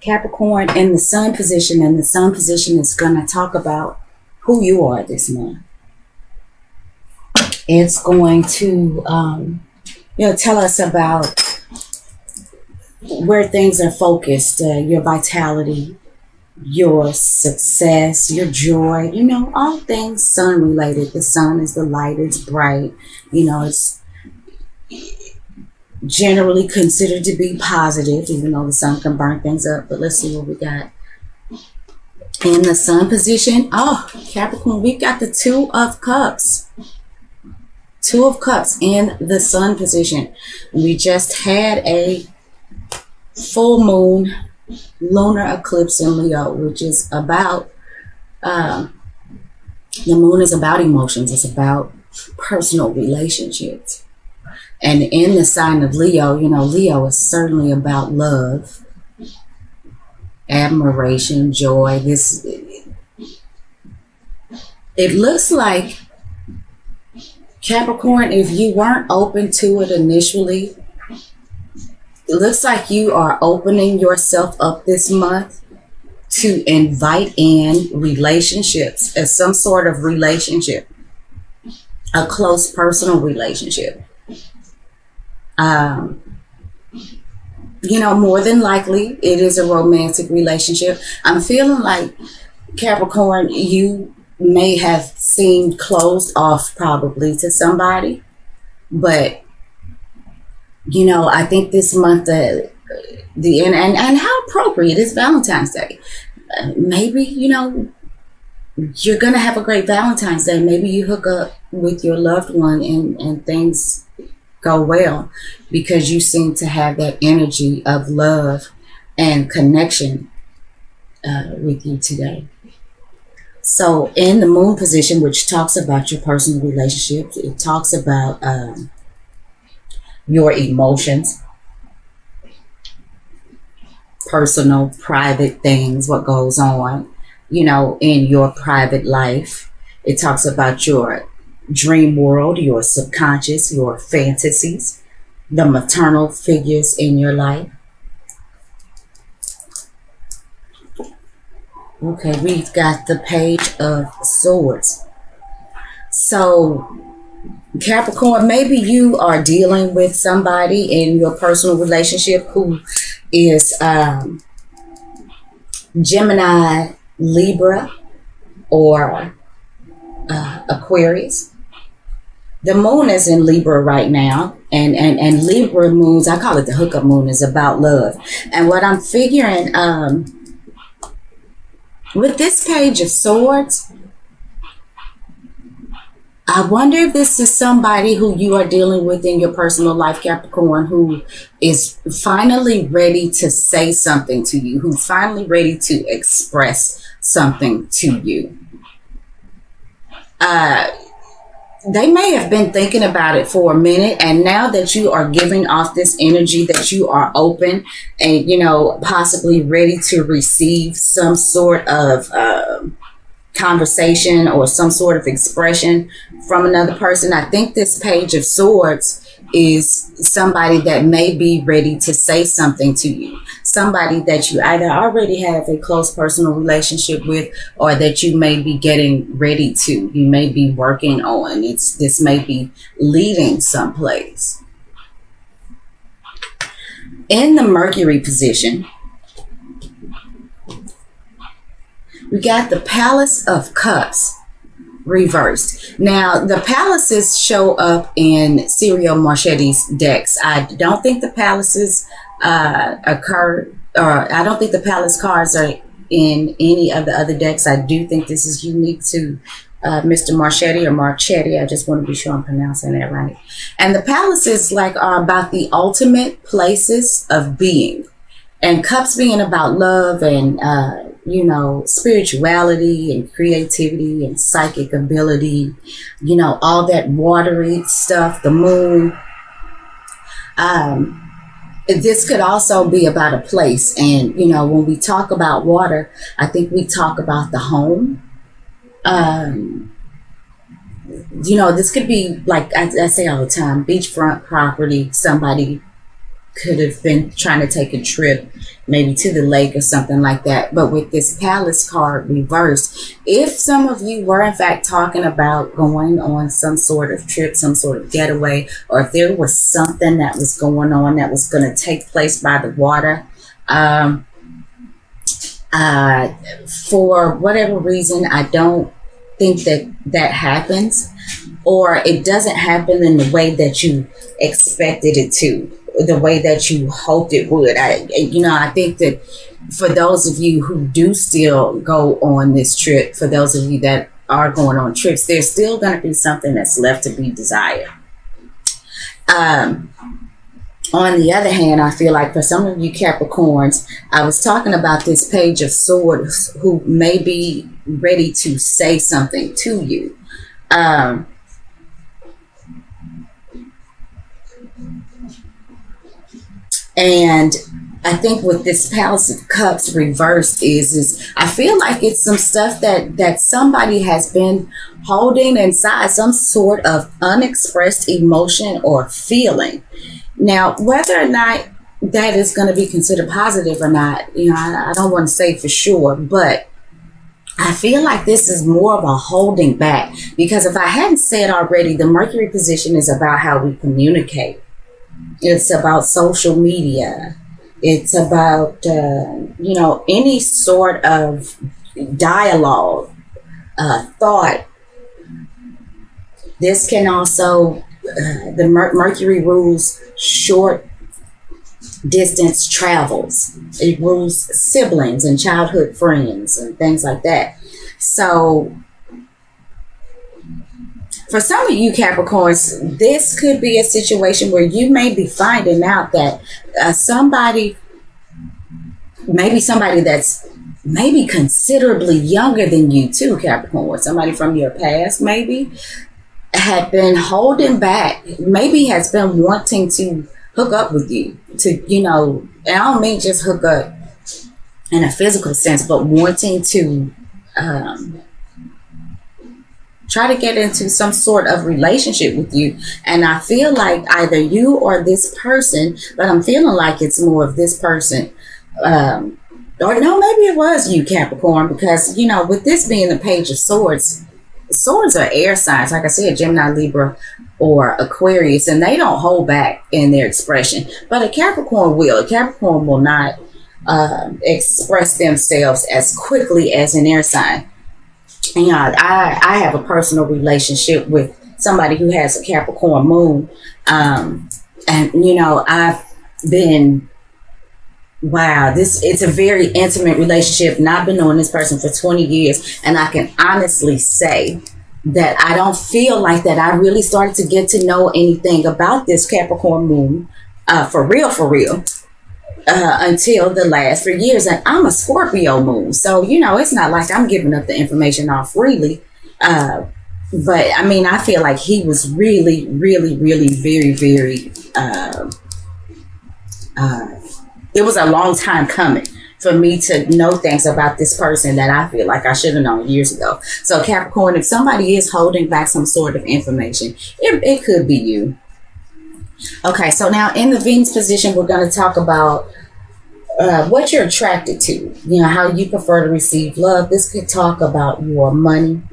Capricorn in the sun position, and the sun position is going to talk about who you are this month. It's going to, tell us about where things are focused, your vitality, your success, your joy, all things sun related. The sun is the light, it's bright, it's generally considered to be positive, even though the sun can burn things up. But let's see what we got in the sun position. Oh, Capricorn, we've got the Two of Cups. Two of Cups in the sun position. We just had a full moon lunar eclipse in Leo, which is about, the moon is about emotions. It's about personal relationships. And in the sign of Leo, Leo is certainly about love, admiration, joy. It looks like, Capricorn, if you weren't open to it initially, it looks like you are opening yourself up this month to invite in relationships, as some sort of relationship, a close personal relationship. More than likely, it is a romantic relationship. I'm feeling like, Capricorn, you may have seemed closed off probably to somebody, but I think this month, and how appropriate is Valentine's Day. Maybe, you're going to have a great Valentine's Day. Maybe you hook up with your loved one and things go well because you seem to have that energy of love and connection with you today. So in the moon position, which talks about your personal relationships, it talks about your emotions, personal, private things, what goes on, in your private life. It talks about your dream world, your subconscious, your fantasies, the maternal figures in your life. Okay, we've got the Page of Swords. So, Capricorn, maybe you are dealing with somebody in your personal relationship who is Gemini, Libra, or Aquarius. The moon is in Libra right now, and Libra moons, I call it the hookup moon, is about love. And what I'm figuring, with this Page of Swords, I wonder if this is somebody who you are dealing with in your personal life, Capricorn, who is finally ready to say something to you, who's finally ready to express something to you. They may have been thinking about it for a minute, and now that you are giving off this energy that you are open and, possibly ready to receive some sort of conversation or some sort of expression from another person, I think this Page of Swords is somebody that may be ready to say something to you. Somebody that you either already have a close personal relationship with, or that you may be getting ready to. You may be working on. This may be leading someplace. In the Mercury position, we got the Palace of Cups reversed. Now, the palaces show up in Serial Marchetti's decks. I don't think the palaces occur, or I don't think the palace cards are in any of the other decks. I do think this is unique to Mr. Marchetti or Marchetti. I just want to be sure I'm pronouncing that right. And the palaces are about the ultimate places of being. And cups being about love and, spirituality and creativity and psychic ability, all that watery stuff, the moon. This could also be about a place. And, when we talk about water, I think we talk about the home. This could be, like I say all the time, beachfront property, somebody could have been trying to take a trip maybe to the lake or something like that. But with this Palace card reversed, if some of you were in fact talking about going on some sort of trip, some sort of getaway, or if there was something that was going on that was going to take place by the water, for whatever reason, I don't think that happens, or it doesn't happen in the way that you expected it to, the way that you hoped it would. I think that for those of you who do still go on this trip, for those of you that are going on trips, there's still going to be something that's left to be desired. On the other hand, I feel like for some of you Capricorns, I was talking about this Page of Swords who may be ready to say something to you. And I think with this Palace of Cups reversed is I feel like it's some stuff that somebody has been holding inside, some sort of unexpressed emotion or feeling. Now, whether or not that is going to be considered positive or not, I don't want to say for sure, but I feel like this is more of a holding back, because if I hadn't said already, the Mercury position is about how we communicate. It's about social media. It's about, any sort of dialogue, thought. This can also, the Mercury rules short distance travels. It rules siblings and childhood friends and things like that. So for some of you Capricorns, this could be a situation where you may be finding out that somebody that's maybe considerably younger than you too, Capricorn, somebody from your past maybe had been holding back, maybe has been wanting to hook up with you, to, and I don't mean just hook up in a physical sense, but wanting to try to get into some sort of relationship with you. And I feel like either you or this person, but I'm feeling like it's more of this person, or no, maybe it was you, Capricorn, because, with this being the Page of Swords, swords are air signs, like I said, Gemini, Libra, or Aquarius, and they don't hold back in their expression. But a Capricorn will. A Capricorn will not express themselves as quickly as an air sign. And, I have a personal relationship with somebody who has a Capricorn moon. And, I've been, it's a very intimate relationship, and I've been knowing this person for 20 years. And I can honestly say that I don't feel like that I really started to get to know anything about this Capricorn moon, for real, until the last 3 years. And I'm a Scorpio moon. So, it's not like I'm giving up the information off freely. But I mean, I feel like he was really, really, really very, very, it was a long time coming for me to know things about this person that I feel like I should have known years ago. So Capricorn, if somebody is holding back some sort of information, it could be you. Okay, so now in the Venus position, we're going to talk about what you're attracted to, how you prefer to receive love. This could talk about your money.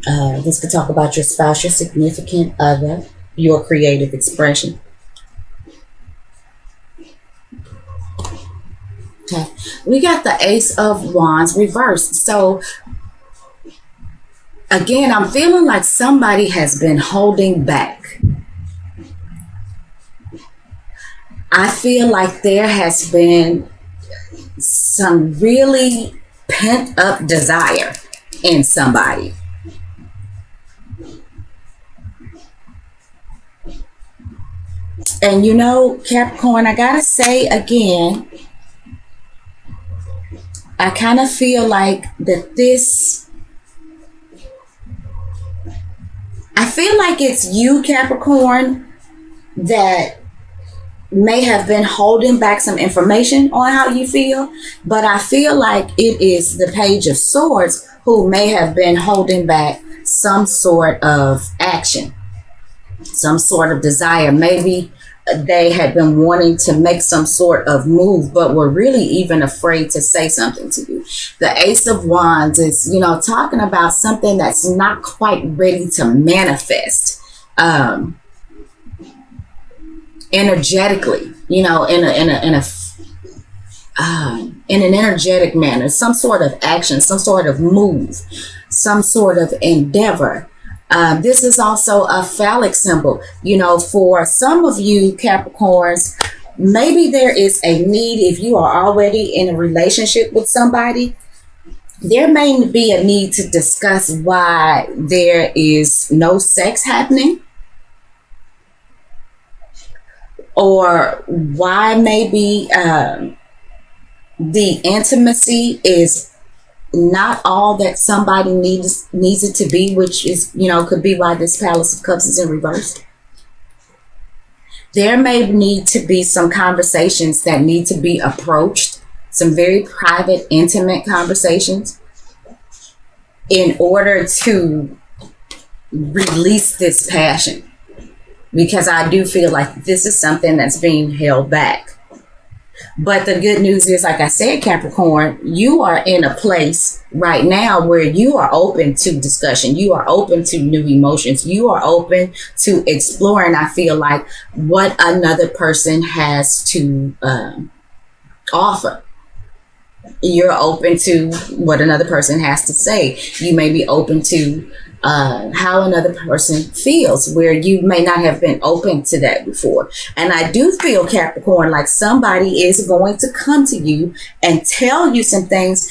This could talk about your spouse, your significant other, your creative expression. Okay, we got the Ace of Wands reversed. So again, I'm feeling like somebody has been holding back. I feel like there has been some really pent up desire in somebody. And Capricorn, I gotta say again, I kind of feel like I feel like it's you, Capricorn, that may have been holding back some information on how you feel, but I feel like it is the Page of Swords who may have been holding back some sort of action, some sort of desire. Maybe they had been wanting to make some sort of move, but were really even afraid to say something to you. The Ace of Wands is, talking about something that's not quite ready to manifest energetically, in an energetic manner, some sort of action, some sort of move, some sort of endeavor. This is also a phallic symbol. For some of you Capricorns, maybe there is a need. If you are already in a relationship with somebody, there may be a need to discuss why there is no sex happening, or why maybe the intimacy is not all that somebody needs it to be, which is, could be why this Palace of Cups is in reverse. There may need to be some conversations that need to be approached, some very private, intimate conversations, in order to release this passion. Because I do feel like this is something that's being held back. But the good news is, like I said, Capricorn, you are in a place right now where you are open to discussion. You are open to new emotions. You are open to exploring, I feel like, what another person has to offer. You're open to what another person has to say. You may be open to how another person feels, where you may not have been open to that before. And I do feel, Capricorn, like somebody is going to come to you and tell you some things.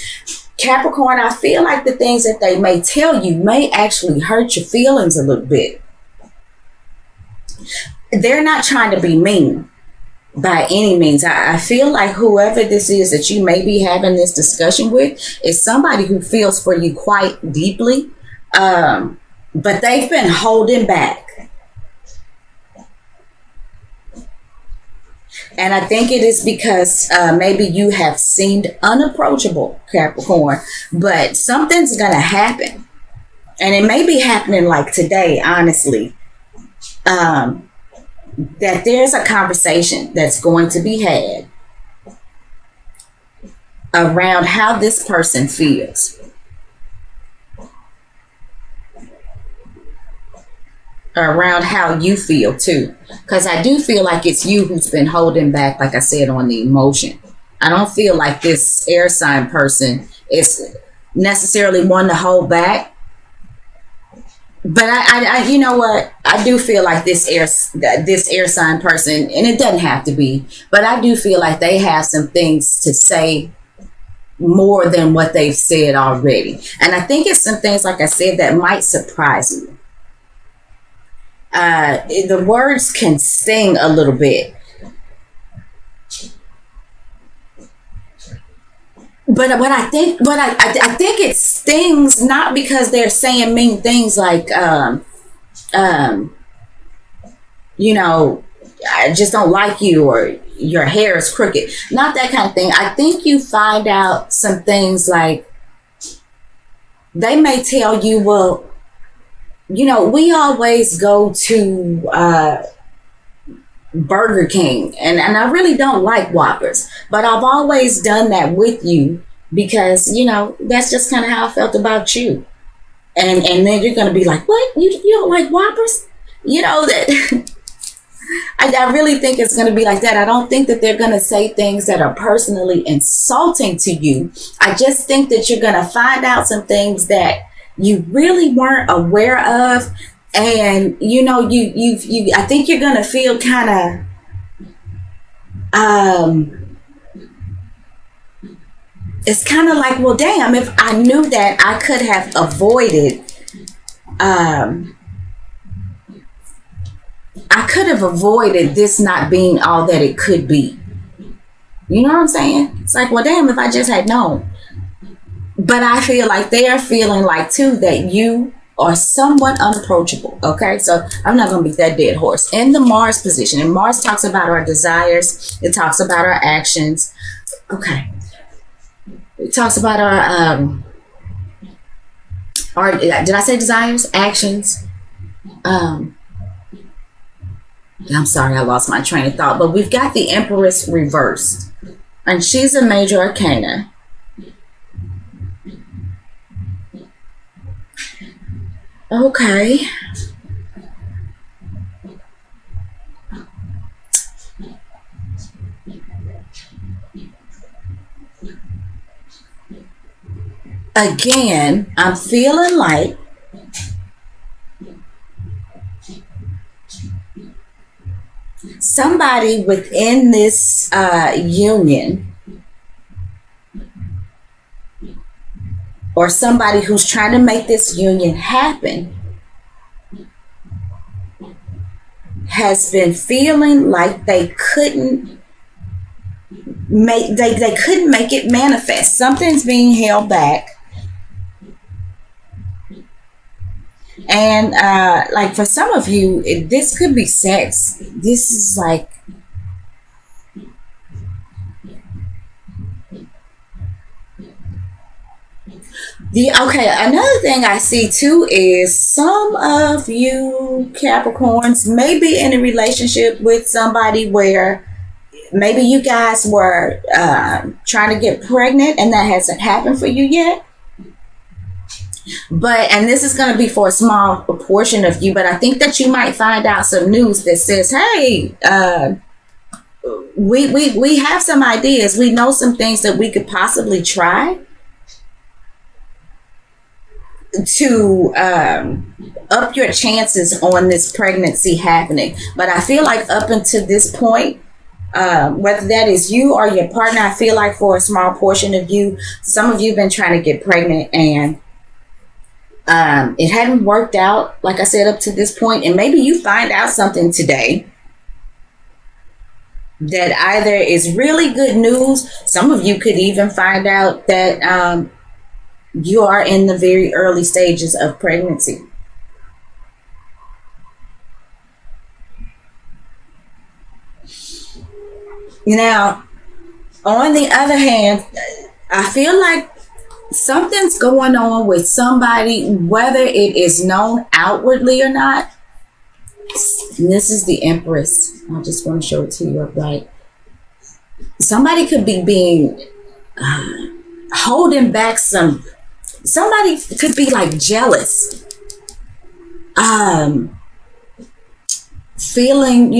Capricorn, I feel like the things that they may tell you may actually hurt your feelings a little bit. They're not trying to be mean by any means. I feel like whoever this is that you may be having this discussion with is somebody who feels for you quite deeply. But they've been holding back. And I think it is because maybe you have seemed unapproachable, Capricorn, but something's going to happen. And it may be happening like today, honestly, that there's a conversation that's going to be had around how this person feels. Around how you feel too, because I do feel like it's you who's been holding back, like I said, on the emotion. I don't feel like this air sign person is necessarily one to hold back, but I you know what, I do feel like this air sign person, and it doesn't have to be, but I do feel like they have some things to say more than what they've said already. And I think it's some things, like I said, that might surprise you. The words can sting a little bit, but I think it stings not because they're saying mean things like I just don't like you, or your hair is crooked, not that kind of thing. I think you find out some things like they may tell you, well, we always go to Burger King, and I really don't like Whoppers, but I've always done that with you because, that's just kind of how I felt about you. And then you're going to be like, what? You don't like Whoppers? That I really think it's going to be like that. I don't think that they're going to say things that are personally insulting to you. I just think that you're going to find out some things that you really weren't aware of, and I think you're gonna feel kind of it's kind of like, well, damn, if I knew that, I could have avoided this not being all that it could be. You know what I'm saying? It's like, well, damn, if I just had known. But I feel like they are feeling like, too, that you are somewhat unapproachable. Okay, so I'm not going to beat that dead horse. In the Mars position, and Mars talks about our desires. It talks about our actions. Okay. It talks about our did I say desires? Actions. I'm sorry, I lost my train of thought. But we've got the Empress reversed. And she's a major arcana. Okay. Again, I'm feeling like somebody within this union, or somebody who's trying to make this union happen, has been feeling like they couldn't make it manifest. Something's being held back. And like for some of you, this could be sex. This is like, another thing I see too is some of you Capricorns may be in a relationship with somebody where maybe you guys were trying to get pregnant and that hasn't happened for you yet. And this is going to be for a small portion of you, but I think that you might find out some news that says, hey, we have some ideas. We know some things that we could possibly try to up your chances on this pregnancy happening. But I feel like up until this point, whether that is you or your partner, I feel like for a small portion of you, some of you have been trying to get pregnant and it hadn't worked out, like I said, up to this point. And maybe you find out something today that either is really good news. Some of you could even find out that you are in the very early stages of pregnancy. Now, on the other hand, I feel like something's going on with somebody, whether it is known outwardly or not. And this is the Empress. I just want to show it to you upright. Somebody could be being holding back some. Somebody could be like jealous, feeling,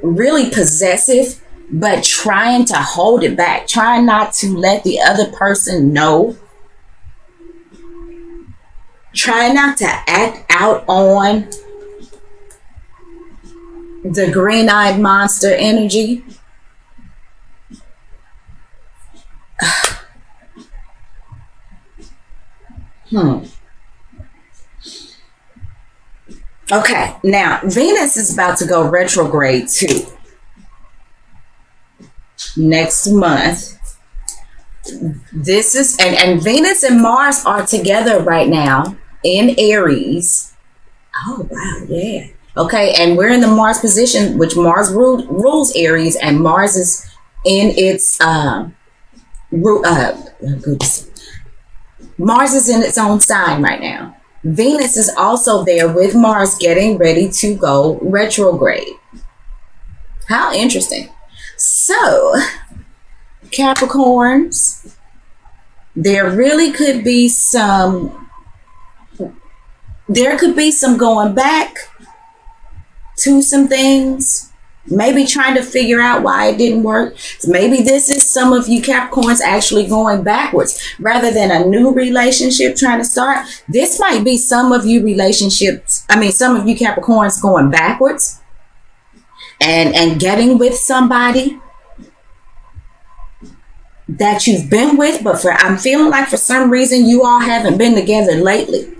really possessive, but trying to hold it back, trying not to let the other person know. Try not to act out on the green-eyed monster energy. Okay, now Venus is about to go retrograde too. Next month. This is, and Venus and Mars are together right now in Aries. Oh, wow, yeah. Okay, and we're in the Mars position, which Mars rules Aries, and Mars is in its, Mars is in its own sign right now. Venus is also there with Mars getting ready to go retrograde. How interesting. So, Capricorns, there could be some going back to some things, maybe trying to figure out why it didn't work. Maybe this is some of you Capricorns actually going backwards rather than a new relationship trying to start. This might be some of you some of you Capricorns going backwards and getting with somebody that you've been with, but I'm feeling like for some reason you all haven't been together lately.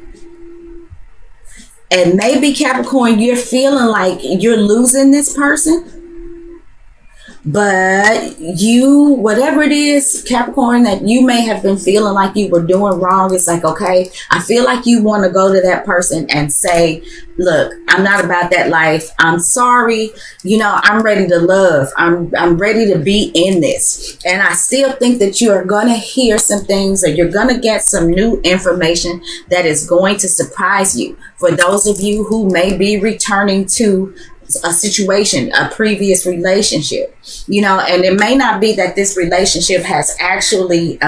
And maybe Capricorn, you're feeling like you're losing this person. But whatever it is, Capricorn, that you may have been feeling like you were doing wrong, it's like, okay, I feel like you want to go to that person and say, look, I'm not about that life. I'm sorry. I'm ready to love. I'm ready to be in this. And I still think that you are going to hear some things, or you're going to get some new information that is going to surprise you. For those of you who may be returning to a situation, a previous relationship, you know, and it may not be that this relationship has actually,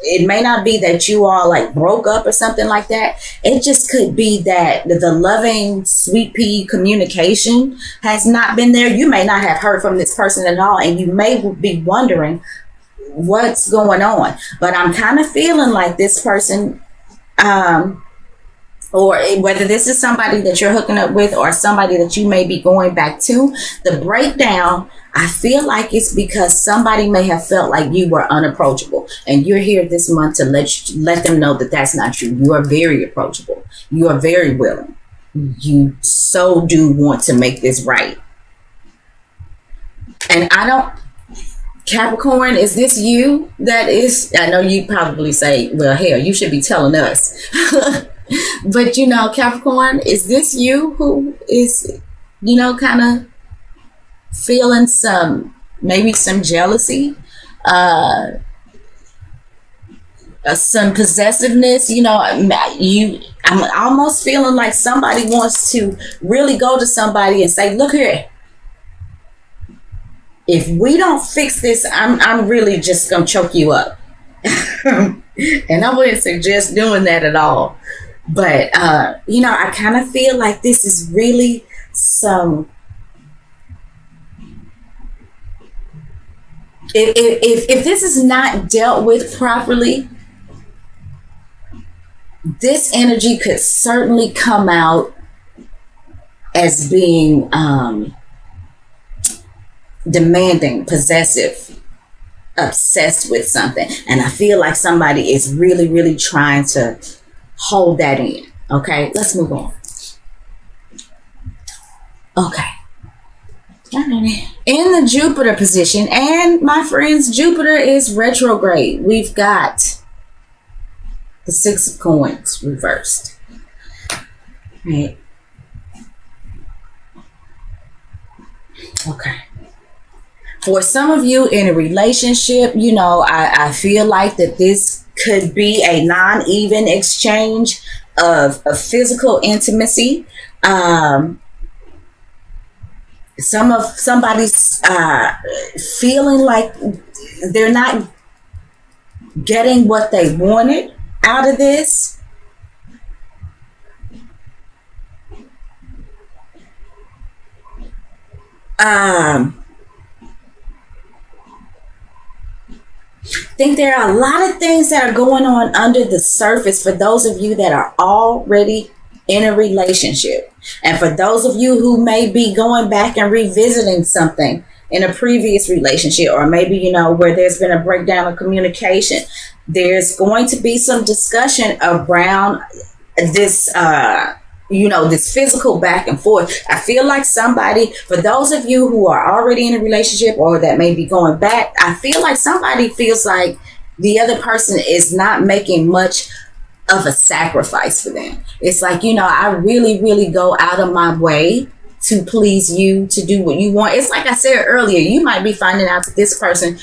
it may not be that you all like broke up or something like that. It just could be that the loving, sweet pea communication has not been there. You may not have heard from this person at all, and you may be wondering what's going on. But I'm kind of feeling like this person, or whether this is somebody that you're hooking up with or somebody that you may be going back to, the breakdown, I feel like it's because somebody may have felt like you were unapproachable, and you're here this month to let them know that that's not true. You are very approachable. You are very willing. You so do want to make this right. And I don't, Capricorn, is this you that is, I know you probably say, well, hell, you should be telling us. But, you know, Capricorn, is this you who is, you know, kind of feeling maybe some jealousy, some possessiveness? You know, I'm almost feeling like somebody wants to really go to somebody and say, look here, if we don't fix this, I'm really just gonna choke you up. And I wouldn't suggest doing that at all. But you know, I kind of feel like this is really some, if this is not dealt with properly, this energy could certainly come out as being demanding, possessive, obsessed with something. And I feel like somebody is really, really trying to hold that in. Okay, let's move on. Okay. In the Jupiter position, and my friends, Jupiter is retrograde. We've got the Six of Coins reversed. Right. Okay. For some of you in a relationship, you know, I feel like that this could be a non-even exchange of physical intimacy. Somebody's feeling like they're not getting what they wanted out of this. I think there are a lot of things that are going on under the surface for those of you that are already in a relationship. And for those of you who may be going back and revisiting something in a previous relationship, or maybe, you know, where there's been a breakdown of communication, there's going to be some discussion around this, you know, this physical back and forth. I feel like somebody, for those of you who are already in a relationship or that may be going back, I feel like somebody feels like the other person is not making much of a sacrifice for them. It's like, you know, I really, really go out of my way to please you, to do what you want. It's like I said earlier, you might be finding out that this person,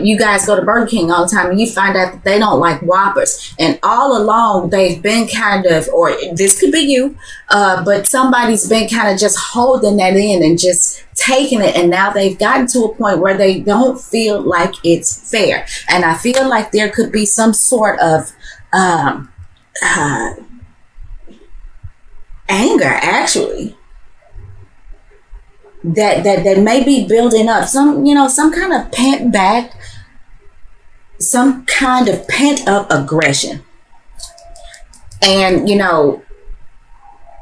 you guys go to Burger King all the time, and you find out that they don't like Whoppers. And all along, they've been kind of, or this could be you, but somebody's been kind of just holding that in and just taking it. And now they've gotten to a point where they don't feel like it's fair. And I feel like there could be some sort of anger, actually, that may be building up, some, you know, some kind of pent up aggression. And, you know,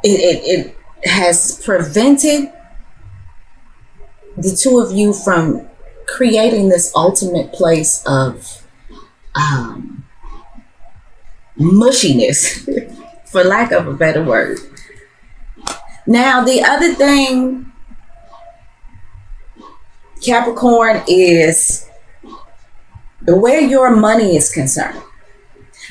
it has prevented the two of you from creating this ultimate place of mushiness, for lack of a better word. Now, the other thing, Capricorn, is where your money is concerned.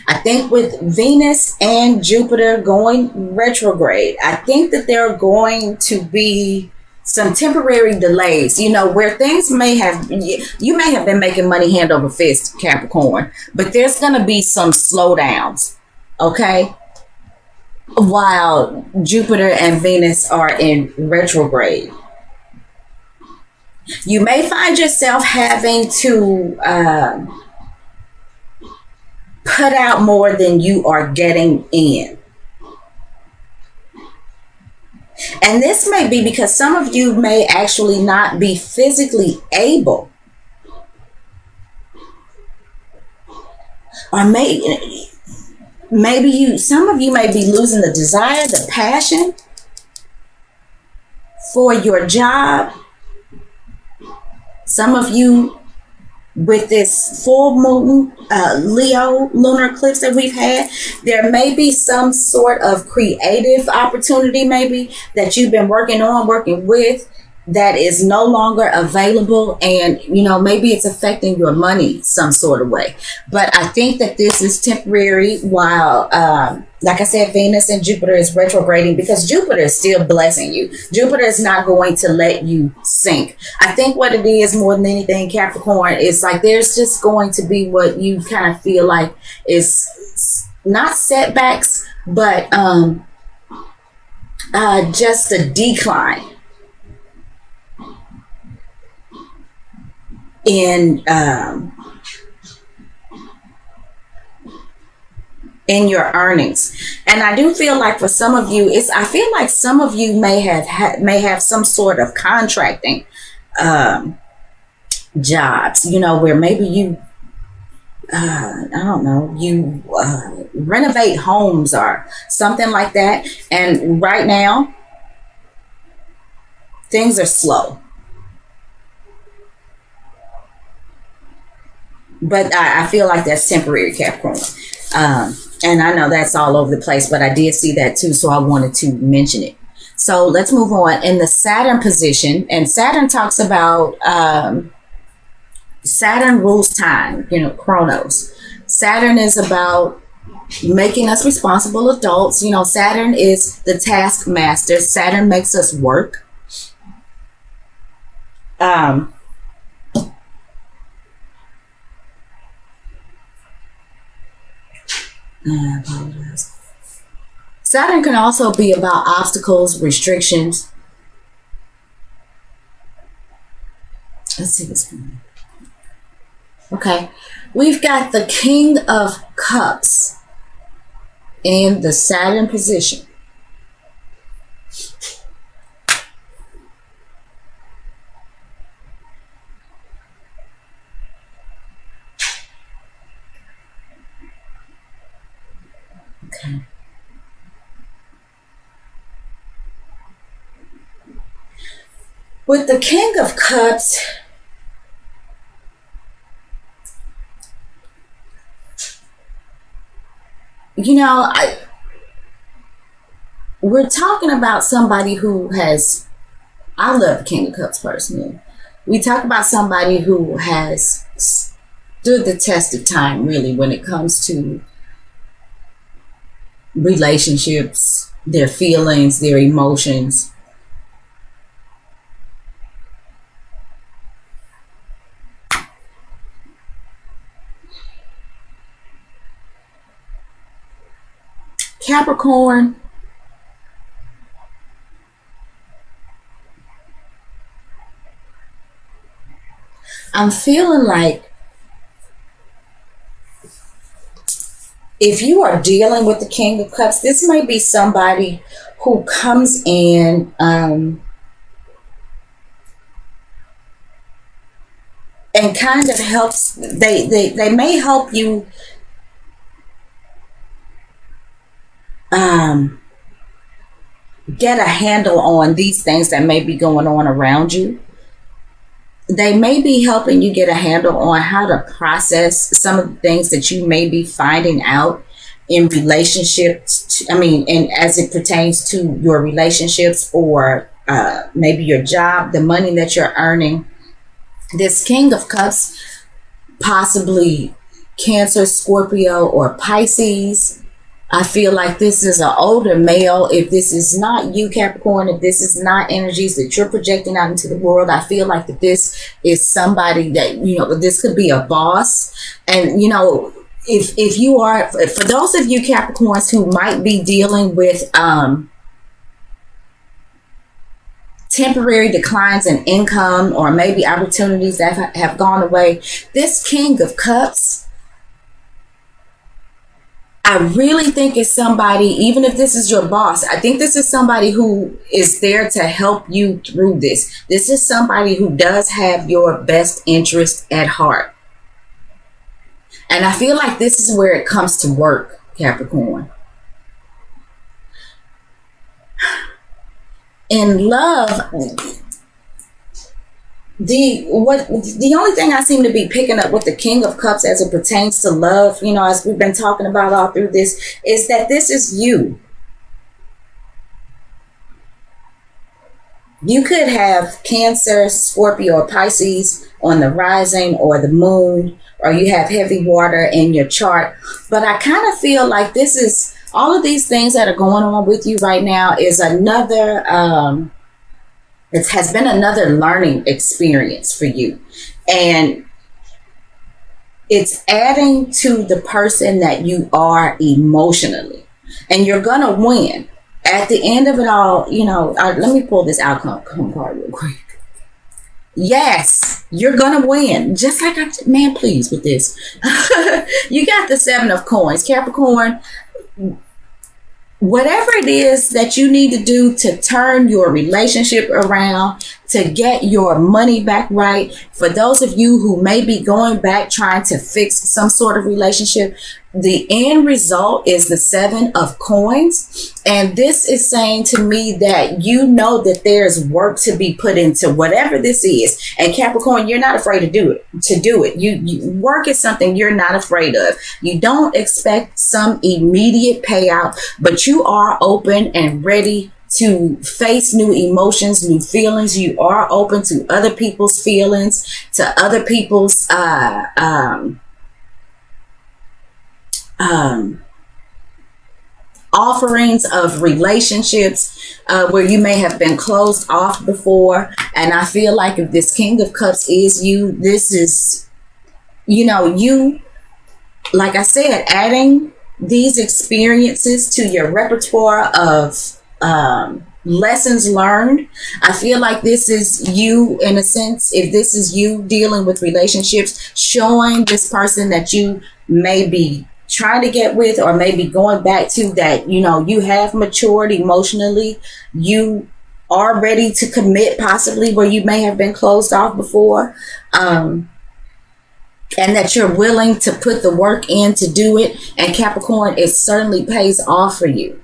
I think with Venus and Jupiter going retrograde, I think that there are going to be some temporary delays, you know, where things may have, you may have been making money hand over fist, Capricorn, but there's going to be some slowdowns. Okay. while Jupiter and Venus are in retrograde. You may find yourself having to put out more than you are getting in. And this may be because some of you may actually not be physically able, or some of you may be losing the desire, the passion for your job. Some of you, with this full moon Leo lunar eclipse that we've had, there may be some sort of creative opportunity maybe that you've been working with, that is no longer available, and maybe it's affecting your money some sort of way. But I think that this is temporary while like I said, Venus and Jupiter is retrograding, because Jupiter is still blessing you. Jupiter is not going to let you sink. I think what it is more than anything, Capricorn, is like there's just going to be what you kind of feel like is not setbacks, but just a decline in your earnings. And I do feel like for some of you, I feel like some of you may have some sort of contracting jobs, where maybe you I don't know, you renovate homes or something like that. And right now things are slow. But I feel like that's temporary, Capricorn. And I know that's all over the place, but I did see that too, so I wanted to mention it. So let's move on. In the Saturn position, and Saturn talks about, Saturn rules time, Chronos. Saturn is about making us responsible adults. Saturn is the taskmaster. Saturn makes us work. I apologize. Saturn can also be about obstacles, restrictions. Let's see what's going on. Okay, we've got the King of Cups in the Saturn position. Okay. With the King of Cups, we're talking about somebody who has, I love the King of Cups personally. We talk about somebody who has stood the test of time, really, when it comes to relationships, their feelings, their emotions. Capricorn, I'm feeling like if you are dealing with the King of Cups, this may be somebody who comes in and kind of helps. They may help you get a handle on these things that may be going on around you. They may be helping you get a handle on how to process some of the things that you may be finding out in relationships. And as it pertains to your relationships, or maybe your job, the money that you're earning. This King of Cups, possibly Cancer, Scorpio, or Pisces. I feel like this is an older male. If this is not you, Capricorn, if this is not energies that you're projecting out into the world, I feel like that this is somebody that, this could be a boss. And, if you are, for those of you Capricorns who might be dealing with temporary declines in income, or maybe opportunities that have gone away, this King of Cups, I really think it's somebody, even if this is your boss, I think this is somebody who is there to help you through this. This is somebody who does have your best interest at heart. And I feel like this is where it comes to work, Capricorn. In love, the only thing I seem to be picking up with the King of Cups as it pertains to love, you know, as we've been talking about all through this, is that this is you. You could have Cancer, Scorpio, or Pisces on the rising or the moon, or you have heavy water in your chart. But I kind of feel like this is, all of these things that are going on with you right now is another, it has been another learning experience for you. And it's adding to the person that you are emotionally. And you're going to win. At the end of it all, you know, let me pull this outcome card real quick. Yes, you're going to win. Just like man, please with this. You got the 7 of Coins. Capricorn, whatever it is that you need to do to turn your relationship around, to get your money back right, for those of you who may be going back trying to fix some sort of relationship, the end result is the 7 of Coins. And this is saying to me that you know that there's work to be put into whatever this is. And Capricorn, you're not afraid to do it. You work is something you're not afraid of. You don't expect some immediate payout, but you are open and ready to face new emotions, new feelings. You are open to other people's feelings, to other people's offerings of relationships where you may have been closed off before. And I feel like if this King of Cups is you, this is, you know, you, like I said, adding these experiences to your repertoire of lessons learned. I feel like this is you, in a sense, if this is you dealing with relationships, showing this person that you may be trying to get with, or maybe going back to, that, you know, you have matured emotionally, you are ready to commit, possibly where you may have been closed off before, and that you're willing to put the work in to do it. And Capricorn, it certainly pays off for you.